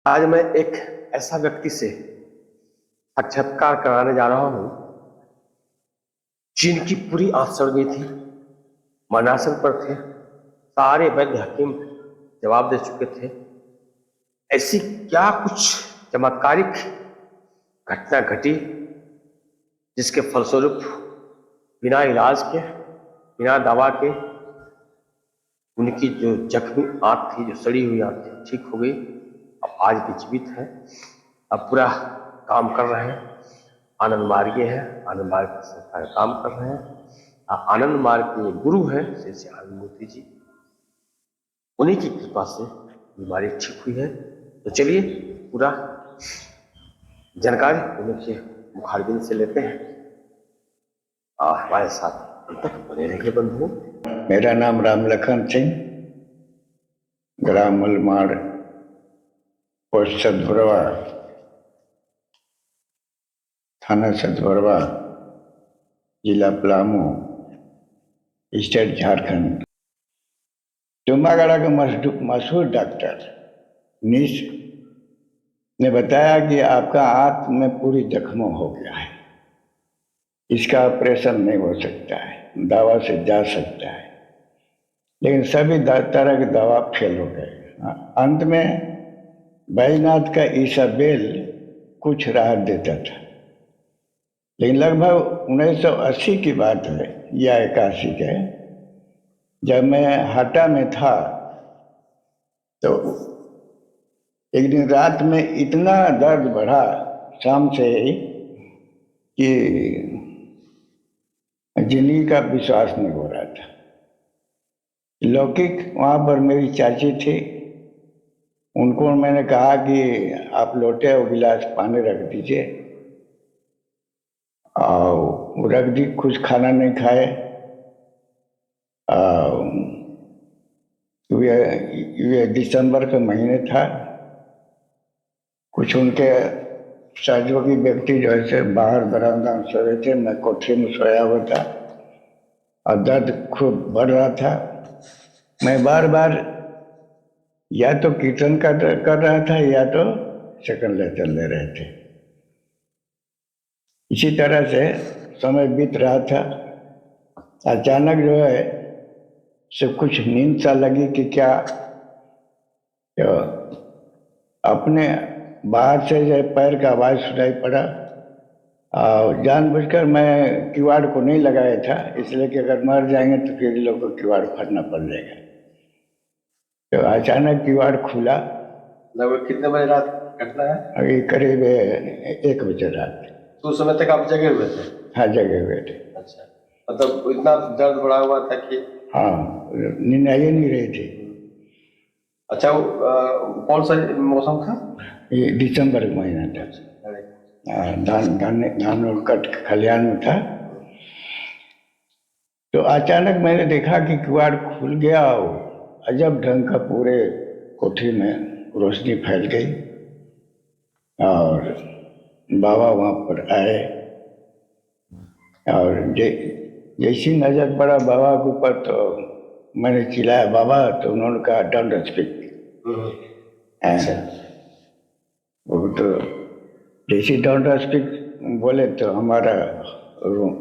आज मैं एक ऐसा व्यक्ति से साक्षात्कार कराने जा रहा हूं जिनकी पूरी आंख सड़ गई थी, मरणासन पर थे। सारे वैद्य हकीम जवाब दे चुके थे। ऐसी क्या कुछ चमत्कारिक घटना घटी जिसके फलस्वरूप बिना इलाज के, बिना दवा के उनकी जो जख्मी आंख थी, जो सड़ी हुई आंख थी, ठीक हो गई। अब आज भी जीवित है, अब पूरा काम कर रहे हैं। आनंद मार्गीय है, आनंद मार्ग की संस्था का काम कर रहे हैं। आनंद मार्ग के गुरु हैं श्री श्री आनंद मूर्ति जी, उन्हीं की कृपा से बीमारी ठीक हुई है। तो चलिए पूरा जानकारी उनके मुखारबिंद से लेते हैं। हमारे साथ अंत तक बने रहिए बंधुओं। मेरा नाम राम लखन सिंह, ग्राम मलमाड़, पोस्ट सतभरवा, थाना सतभरवा, जिला पलामू, स्टेट झारखंड। डुम्बागढ़ा के मशहूर डॉक्टर निश ने बताया कि आपका आंत में पूरी जख्म हो गया है, इसका ऑपरेशन नहीं हो सकता है, दवा से जा सकता है। लेकिन सभी तरह की दवा फेल हो गए। अंत में बैजनाथ का ईसाबेल कुछ राहत देता था। लेकिन लगभग 1980 की बात है या 81 के, जब मैं हाटा में था तो एक दिन रात में इतना दर्द बढ़ा शाम से ही कि जिंदगी का विश्वास नहीं हो रहा था। लौकिक वहाँ पर मेरी चाची थी, उनको मैंने कहा कि आप लोटे और गिलास पानी रख दीजिए, और रख दी। कुछ खाना नहीं खाए। ये दिसंबर का महीने था। कुछ उनके सहयोगी व्यक्ति जो है बाहर बरामदा में सोए थे, मैं कोठरी में सोया हुआ था और दर्द खूब बढ़ रहा था। मैं बार बार या तो कीर्तन कर रहा था या तो सेकंड लेटर ले रहे थे। इसी तरह से समय बीत रहा था। अचानक जो है सब कुछ नींद सा लगी कि क्या, तो अपने बाहर से जो पैर का आवाज़ सुनाई पड़ा। और जानबूझकर मैं किवाड़ को नहीं लगाया था, इसलिए कि अगर मर जाएंगे तो फिर लोग को किवाड़ फाड़ना पड़ जाएगा। तो अचानक किवाड़ खुला। लगभग कितने बजे रात घटना है? अभी करीब 1 बजे रात। तो उस समय तक आप जगे हुए थे? हाँ, जगे हुए थे। अच्छा, मतलब इतना दर्द बढ़ा हुआ था कि? हाँ, नींद आ ही नहीं रही थी। अच्छा, कौन सा मौसम था? ये दिसंबर का महीना था। धान और कट खलिहान में था। तो अचानक मैंने देखा कि किवाड़ खुल गया और अजब ढंग का पूरे कोठी में रोशनी फैल गई। और बाबा वहाँ पर आए और जैसी नजर पड़ा बाबा के ऊपर तो मैंने चिल्लाया बाबा, तो उन्होंने कहा डोंट स्पीक। वो तो जैसे डोंट स्पीक बोले तो हमारा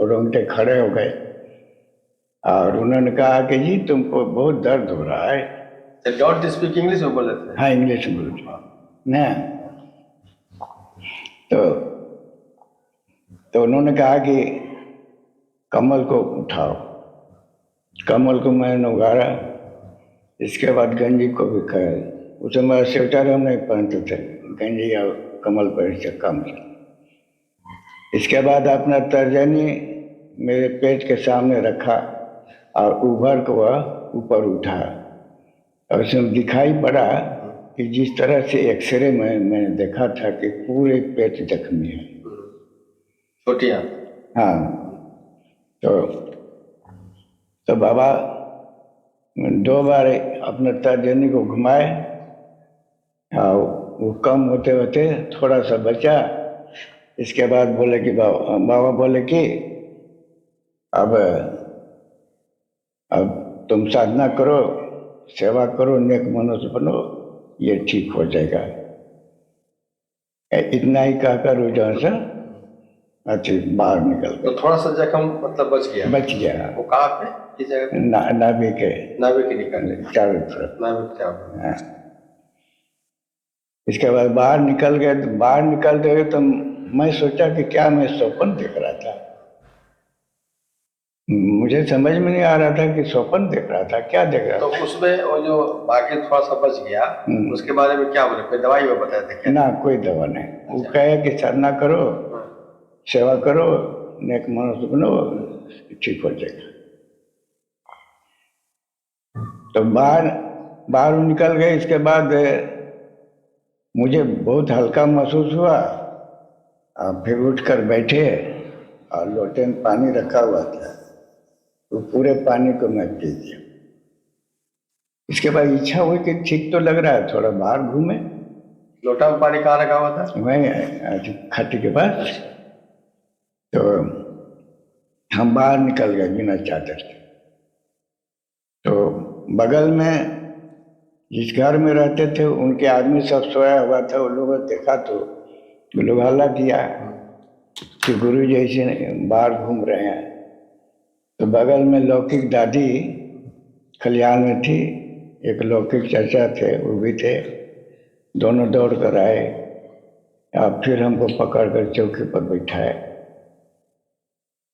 रोंगटे खड़े हो गए। और उन्होंने कहा कि जी तुमको बहुत दर्द हो रहा है। डोंट स्पीक इंग्लिश में बोले थे? हाँ, इंग्लिश में बोलते ना। तो उन्होंने कहा कि कमल को उठाओ। कमल को मैंने उगाड़ा। इसके बाद गंजी को भी खाया। उस समय स्वेटर हम नहीं पहनते थे, गंजी और कमल पर से कम था। इसके बाद अपना तर्जनी मेरे पेट के सामने रखा और उभर को वह ऊपर उठा। और उसमें दिखाई पड़ा कि जिस तरह से एक्सरे में मैंने देखा था कि पूरे पेट जख्मी है। छोटी? हाँ। तो बाबा 2 बार अपने तर्जनी को घुमाए और वो कम होते होते थोड़ा सा बचा। इसके बाद बोले कि बाबा बोले कि अब तुम साधना करो, सेवा करो, नेक मनुष्य बनो, ये ठीक हो जाएगा। इतना ही कहकर वो जो सा अच्छे बाहर निकल तो थोड़ा सा जख्म मतलब बच गया। गया, बच गया। वो कहाँ पे, किस जगह पे? नाभि के नाभि के निकलने, चारों तरफ। नाभि के चारों। हाँ। इसके बाद बाहर निकल गए, तो बाहर निकलते हुए तो मैं सोचा कि क्या मैं स्वप्न देख रहा था। मुझे समझ में नहीं आ रहा था कि स्वप्न देख रहा था, क्या देख रहा तो था। उसमें वो जो बाकी थोड़ा सा बच गया, उसके बारे में क्या बोले, कोई दवाई वो बताए थे क्या? ना, कोई दवा नहीं। वो कहे कि साधना करो, सेवा करो, नेक मनुष्य बनो, ठीक हो जाएगा। तो बाहर बाहर निकल गए। इसके बाद मुझे बहुत हल्का महसूस हुआ। फिर उठकर बैठे और लोटे में पानी रखा हुआ था, तो पूरे पानी को मैं पी दिया। इसके बाद इच्छा हुई कि ठीक तो लग रहा है, थोड़ा बाहर घूमे। लोटा में पानी कहाँ रखा हुआ था? वहीं खट्टी के पास। तो हम बाहर निकल गए बिना चादर के। तो बगल में जिस घर में रहते थे उनके आदमी सब सोया हुआ था। वो लोगों ने देखा तो वो लोग हल्ला किया कि गुरु जी ऐसे बाहर घूम रहे हैं। तो बगल में लौकिक दादी खलिहान में थी, एक लौकिक चाचा थे, वो भी थे। दोनों दौड़ कर आए और फिर हमको पकड़ कर चौकी पर बिठाए।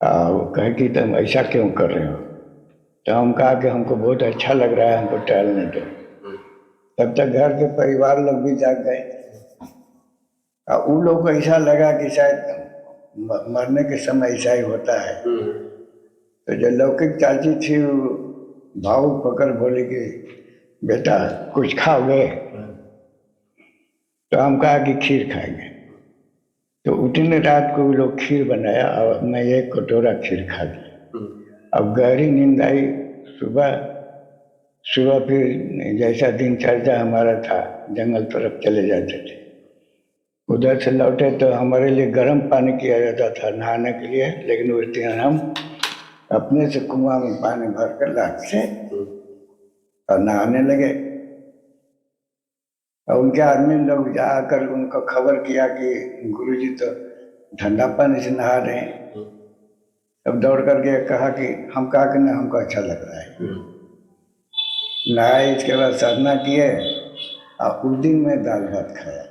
वो कहे कि तुम ऐसा क्यों कर रहे हो? तो हम कहा कि हमको बहुत अच्छा लग रहा है, हमको टहलने दो। तब तक घर के परिवार लोग भी जाग गए। और उन लोग को ऐसा लगा कि शायद मरने के समय ऐसा ही होता है। तो जो लौकिक चाची थी वो भावुक होकर बोली कि बेटा कुछ खाओगे? तो हम कहा कि खीर खाएंगे। तो उतने रात को वो लोग खीर बनाया और मैं एक कटोरा खीर खा लिया। अब गहरी नींद आई। सुबह सुबह फिर जैसा दिनचर्या हमारा था, जंगल तरफ चले जाते थे। उधर से लौटे तो हमारे लिए गर्म पानी किया जाता था नहाने के लिए, लेकिन उस दिन हम अपने से कुआं में पानी भर कर लाते से और नहाने लगे। और उनके आदमी लोग जाकर उनको खबर किया कि गुरुजी तो ठंडा पानी से नहा रहे हैं। तब दौड़ करके कहा कि हम कहा कि नहीं, हमको अच्छा लग रहा है। नहाए, इसके बाद साधना किए और उस दिन मैं दाल भात खाया।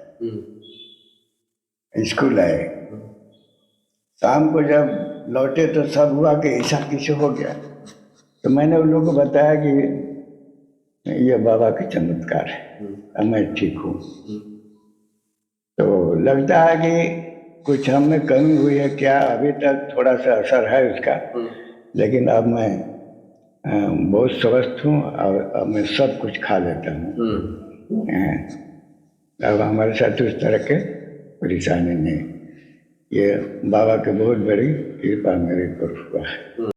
स्कूल आए, शाम को जब लौटे तो सब हुआ कि ऐसा किसी हो गया। तो मैंने उन लोगों को बताया कि ये बाबा के चमत्कार है और मैं ठीक हूँ। तो लगता है कि कुछ हम में कमी हुई है क्या, अभी तक थोड़ा सा असर है उसका। लेकिन अब मैं बहुत स्वस्थ हूँ और अब मैं सब कुछ खा लेता हूँ। अब हमारे साथ उस तरह के परेशानी नहीं। ये बाबा की बहुत बड़ी कृपा मेरे पर हुआ है।